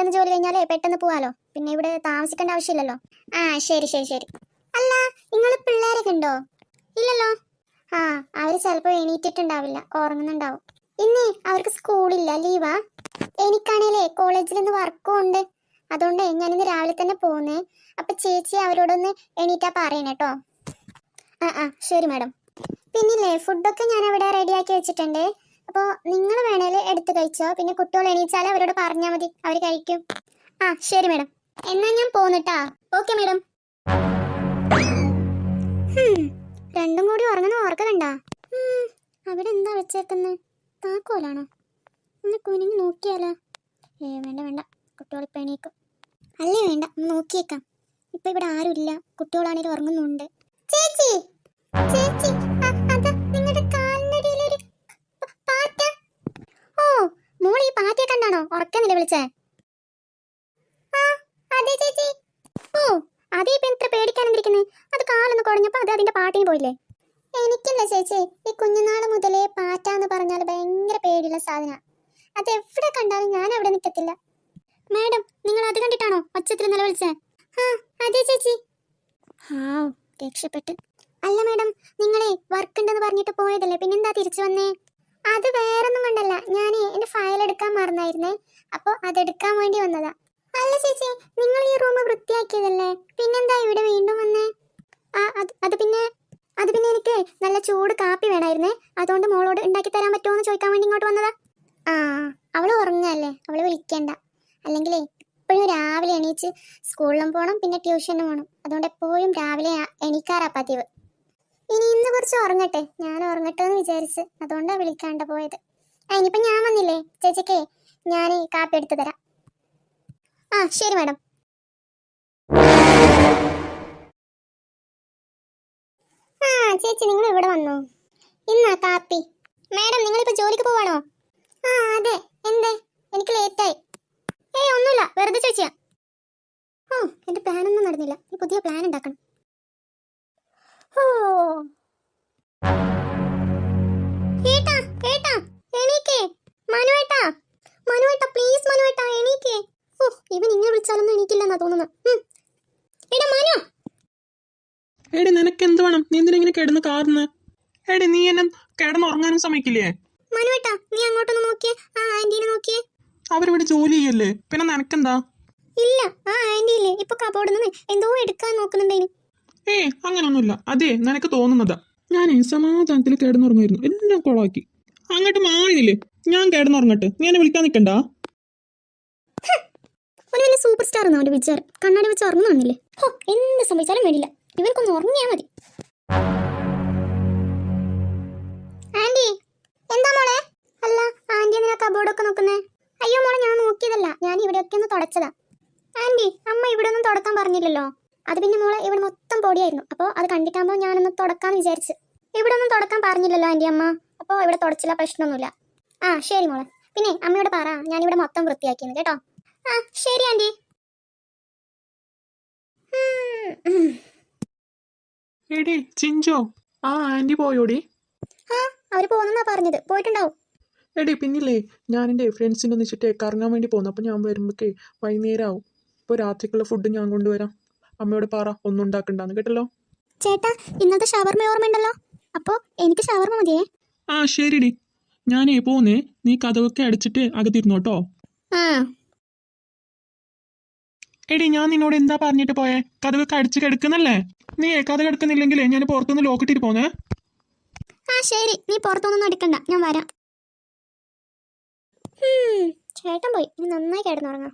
പെട്ടെന്ന് ജോലി കഴിഞ്ഞാലേ പെട്ടെന്ന് പോവാലോ, പിന്നെ ഇവിടെ താമസിക്കേണ്ട ആവശ്യമില്ലല്ലോ. ആ ശരി ശരി ശരി. അല്ല, നിങ്ങൾ പിള്ളേരൊക്കെ ഉണ്ടോ? ഇല്ലല്ലോ. ആ, അവര് ചിലപ്പോൾ എണീറ്റിട്ടുണ്ടാവില്ല, ഉറങ്ങുന്നുണ്ടാവും. ഇന്നേ അവർക്ക് സ്കൂളില്ല, ലീവാ. എനിക്കാണേലേ കോളേജിൽ നിന്ന് വർക്കും ഉണ്ട്, അതുകൊണ്ട് ഞാനിന്ന് രാവിലെ തന്നെ പോകുന്നേ. അപ്പൊ ചേച്ചി അവരോടൊന്ന് എണീറ്റാ പറയണേ കേട്ടോ. ആ ശരി മാഡം. പിന്നില്ലേ, ഫുഡൊക്കെ ഞാൻ അവിടെ റെഡിയാക്കി വെച്ചിട്ടുണ്ട്. അപ്പോൾ നിങ്ങൾ വേണേൽ എടുത്ത് കഴിച്ചോ, പിന്നെ കുട്ടികൾ എണീച്ചാൽ അവരോട് പറഞ്ഞാൽ മതി, അവർ കഴിക്കും. ആ ശരി മാഡം, എന്നാ ഞാൻ പോന്നിട്ടാ. Okay madam. രണ്ടും കൂടി ഉറങ്ങുന്ന ഓർക്കലുണ്ടാ? അവിടെ എന്താ വെച്ചേക്കുന്നത്? താക്കോലാണോ? ഒന്ന് കുനിഞ്ഞ് നോക്കിയാലോ? വേണ്ട വേണ്ട, കുട്ടികളിപ്പോൾ എണീക്കും. അല്ലേ വേണ്ട, നോക്കിയേക്കാം. ഇപ്പൊ ഇവിടെ ആരുമില്ല, കുട്ടികളാണേലും ഉറങ്ങുന്നുണ്ട്. ചേച്ചി ചേച്ചി, അതാ നിങ്ങളുടെ കാലിനടിയിലൊരു പാറ്റ. ഓ, മോൾ ഈ പാറ്റയെ കണ്ടാണോ ഉറക്കന്നില്ല വിളിച്ചേ? ആ അതെ ചേച്ചി. ഓ, അതേ ഇപ്പൊ എത്ര പേടിക്കാനെന്തിരിക്കുന്നത്? അത് കാലൊന്ന് കുടഞ്ഞപ്പോ അത് അതിന്റെ പാട്ടിന് പോയില്ലേ? എനിക്കല്ല ചേച്ചി, ഈ കുഞ്ഞുനാള് മുതലേ പാറ്റ എന്ന് പറഞ്ഞാൽ ഭയങ്കര പേടിയുള്ള സാധന. അത് എവിടെ കണ്ടാലും ഞാൻ അവിടെ നിൽക്കത്തില്ല. മാഡം, നിങ്ങൾ അത് കണ്ടിട്ടാണോ ഒച്ചത്തിൽ നിലവിളിച്ചേ? ആ അതെ ചേച്ചി. രക്ഷപ്പെട്ട്. അല്ല മാഡം, നിങ്ങളെ വർക്ക് ഉണ്ടെന്ന് പറഞ്ഞിട്ട് പോയതല്ലേ, പിന്നെന്താ തിരിച്ചു വന്നേ? അത് വേറൊന്നും കൊണ്ടല്ല, ഞാനേ എന്റെ ഫയൽ എടുക്കാൻ മറന്നായിരുന്നേ, അപ്പൊ അതെടുക്കാൻ വേണ്ടി വന്നതാ. അല്ല ചേച്ചി, നിങ്ങൾ ഈ റൂം വൃത്തിയാക്കിയതല്ലേ, പിന്നെന്താ ഇവിടെ വീണ്ടും വന്നേ? അത് പിന്നെ എനിക്ക് നല്ല ചൂട് കാപ്പി വേണമായിരുന്നേ, അതുകൊണ്ട് മോളോട് ഉണ്ടാക്കി തരാൻ പറ്റുമോ എന്ന് ചോദിക്കാൻ വേണ്ടി ഇങ്ങോട്ട് വന്നതാ. ആ, അവള് ഉറങ്ങല്ലേ, അവള് വിളിക്കണ്ട. അല്ലെങ്കിലേ എപ്പോഴും രാവിലെ എണീച്ച് സ്കൂളിലും പോകണം, പിന്നെ ട്യൂഷനും പോകണം, അതുകൊണ്ട് എപ്പോഴും രാവിലെ എണീക്കാറാ പതിവ്. ഇനി ഇന്ന് കുറച്ച് ഉറങ്ങട്ടെ, ഞാൻ ഉറങ്ങട്ടെ എന്ന് വിചാരിച്ച്, അതുകൊണ്ടാണ് വിളിക്കാണ്ട് പോയത്. ഇനിയിപ്പോൾ ഞാൻ വന്നില്ലേ ചേച്ചിക്കേ, ഞാൻ കാപ്പി എടുത്തു തരാം. ആ ശരി മാഡം. ആ ചേച്ചി, നിങ്ങൾ ഇവിടെ വന്നോ? ഇന്നാ കാപ്പി. മാഡം, നിങ്ങളിപ്പോൾ ജോലിക്ക് പോവാണോ? ആ അതെ. എന്തേ, എനിക്ക് ലേറ്റായി? ഒന്നുമില്ല, വെറുതെ ചോദിച്ചാ. ഓ, എന്റെ പ്ലാനൊന്നും നടന്നില്ല, ഈ പുതിയ പ്ലാൻ ഉണ്ടാക്കണം. ഓ ഏട്ടാ ഏട്ടാ, എണീക്കേ. മനുവേട്ടാ മനുവേട്ടാ, പ്ലീസ് മനുവേട്ടാ എണീക്കേ. ഓ, ഇവൻ ഇങ്ങനെ വിളിച്ചാലൊന്നും എണീക്കില്ലെന്നാ തോന്നുന്നത്. എടാ മനു. എടി, നിനക്ക് എന്ത് വേണം? നീ എന്തിനാ ഇങ്ങനെ കിടന്ന് കാർന്ന്? എടി, നീ എന്നെ കിടന്നുറങ്ങാനും സമ്മതിക്കില്ലേ? മനുവേട്ടാ, നീ അങ്ങോട്ടൊന്ന് നോക്കിയേ, ആ ആന്റീനെ നോക്കിയേ. അവരിവിടെ ജോലി ചെയ്യല്ലേ, പിന്നെ നിനക്കെന്താ? ഇല്ല, ആ ആന്റിയില്ലേ ഇപ്പൊ കബോർഡിൽ നിന്ന് എന്തോ എടുക്കാൻ നോക്കുന്നുണ്ടേന്. അങ്ങനൊന്നുമില്ല, അതെ നിനക്ക് തോന്നുന്നതാ. ഞാൻ സമാധാനത്തിൽ കിടന്നുറങ്ങായിരുന്നു, എല്ലാം കൊളാക്കി. അങ്ങോട്ട് മാറിയില്ലേ, ഞാൻ കിടന്നുറങ്ങട്ടെ, നീ എന്നെ വിളിക്കാൻ നിൽക്കണ്ട. വലിയ സൂപ്പർ സ്റ്റാർ എന്നാ അവന്റെ വിചാരം, കണ്ണാടി വെച്ച് ഉറങ്ങുന്നില്ലേ? ഹോ, എന്ത് സംഭവിച്ചാലും വേണ്ടില്ല, ഇവർക്കൊന്ന് ഉറങ്ങിയാ മതി. ആന്റി, എന്താ മോളെ? അല്ല, ആന്റി എന്തിനാ കബോർഡൊക്കെ നോക്കുന്നേ? അയ്യോ മോളെ, ഞാൻ നോക്കിയതല്ല, ഞാൻ ഇവിടെയൊക്കെ ഒന്ന് തുടച്ചതാ. ആന്റി, അമ്മ ഇവിടെ ഒന്നും തുടക്കാൻ പറഞ്ഞില്ലല്ലോ. അത് പിന്നെ മോളെ, ഇവിടെ മൊത്തം പൊടിയായിരുന്നു, അപ്പോൾ അത് കണ്ടിട്ടാകുമ്പോൾ ഞാനൊന്ന് തുടക്കാന്ന് വിചാരിച്ച്. ഇവിടെ ഒന്നും തുടക്കാൻ പറഞ്ഞില്ലല്ലോ ആന്റി അമ്മ, അപ്പോൾ ഇവിടെ തുടച്ചില്ല, പ്രശ്നമൊന്നുമില്ല. ആ ശരി മോളെ, പിന്നെ അമ്മയോട് പറ ഞാനിവിടെ മൊത്തം വൃത്തിയാക്കിയെന്ന് കേട്ടോ. ആ ശരി ആന്റി. എടി ചിഞ്ചോ, ആ ആന്റി പോയോടി? ആ, അവര് പോകുന്നാ പറഞ്ഞത്, പോയിട്ടുണ്ടാവും. എടി, പിന്നില്ലേ, ഞാൻ എൻ്റെ ഫ്രണ്ട്സിൻ്റെ ഒന്നിച്ചിട്ട് കറങ്ങാൻ വേണ്ടി പോകുന്നു, അപ്പോൾ ഞാൻ വരുമ്പോഴേ വൈകുന്നേരം ആവും. ഇപ്പോൾ രാത്രിക്കുള്ള ഫുഡ് ഞാൻ കൊണ്ടുവരാം. അമ്മയോട് പറ ഒന്നും ഉണ്ടാക്കണ്ടെന്ന്, കേട്ടല്ലോ? ചേട്ടാ, ഇന്നത്തെ ഷവർമ ഓർമ്മയുണ്ടല്ലോ, അപ്പോൾ എനിക്ക് ഷവർമ മതിയേ. ആ ശരിടി, ഞാനേ പോന്നേ, നീ കഥകൊക്കെ അടിച്ചിട്ട് അകത്തിരുന്നോട്ടോ. ആ എടി, ഞാൻ നിന്നോട് എന്താ പറഞ്ഞിട്ട് പോയേ? കഥകൊക്കെ അടിച്ച് കിടക്കുന്നല്ലേ? നീ കഥ കിടക്കുന്നില്ലെങ്കിലേ ഞാൻ പുറത്തുനിന്ന് ലോക്കിട്ടിട്ട് പോന്നേ. ആ ശരി, നീ പുറത്തൊന്നും എടുക്കണ്ട, ഞാൻ വരാം. ചേട്ടൻ പോയി, ഇനി നന്നായി കിടന്നുറങ്ങാം.